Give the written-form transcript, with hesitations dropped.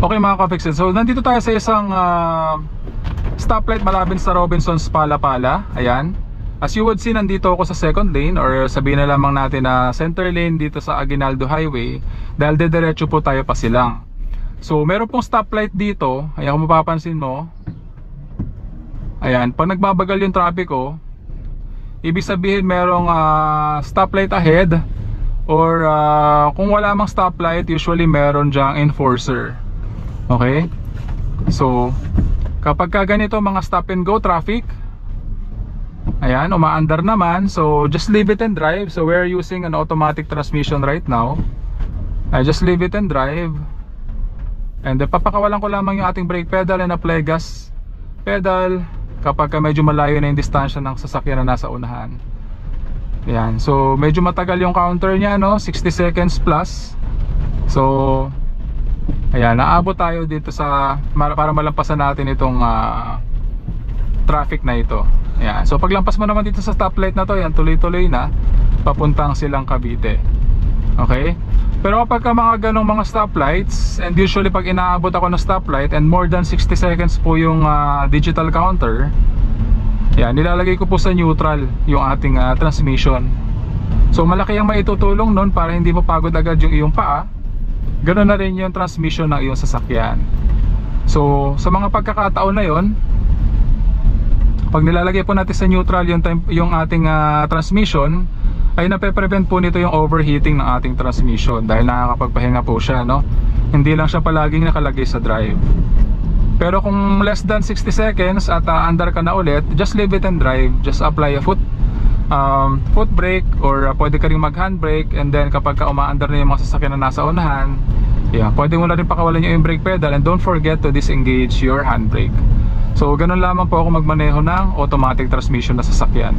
Okay mga ka-fixin, so nandito tayo sa isang stoplight malapit sa Robinsons Pala-Pala. Ayan. As you would see, nandito ako sa second lane, or sabihin na lamang natin na center lane dito sa Aguinaldo Highway, dahil diretso po tayo pa silang. So meron pong stoplight dito. Ayan, kung mapapansin mo, ayan, pag nagbabagal yung traffic ko, ibig sabihin merong stoplight ahead, or kung wala mang stoplight, usually meron dyang enforcer. Okay? So kapag ka ganito mga stop and go traffic, ayan, umaandar naman, so just leave it and drive. So we're using an automatic transmission right now. I just leave it and drive, and then papakawalan ko lamang yung ating brake pedal and apply gas pedal kapag ka medyo malayo na yung distansya ng sasakyan na nasa unahan. Ayan, so medyo matagal yung counter niya, no? 60 seconds plus. So ayan, naabot tayo dito sa para malampasan natin itong traffic na ito. Ayan, so paglampas mo naman dito sa stoplight na to, ayan, tuloy-tuloy na papuntang Silang Cavite. Okay? Pero kapag ka mga ganong mga stoplights, and usually pag inaabot ako ng stoplight and more than 60 seconds po yung digital counter, ayan, nilalagay ko po sa neutral yung ating transmission. So malaki ang maitutulong nun para hindi mo pagod agad yung iyong paa. Ganoon na rin yung transmission ng iyong sasakyan. So sa mga pagkakataon na yon, pag nilalagay po natin sa neutral yung ating transmission, ay nape-prevent po nito yung overheating ng ating transmission, dahil nakakapagpahinga po siya, no? Hindi lang siya palaging nakalagay sa drive. Pero kung less than 60 seconds at andar ka na ulit, just leave it and drive. Just apply a foot brake, or pwede ka rin mag handbrake, and then kapag ka umaandar na yung mga sasakyan na nasa unahan, yeah, pwede mo na rin pakawalan yung brake pedal, and don't forget to disengage your handbrake. So ganun lamang po ako magmaneho ng automatic transmission na sasakyan.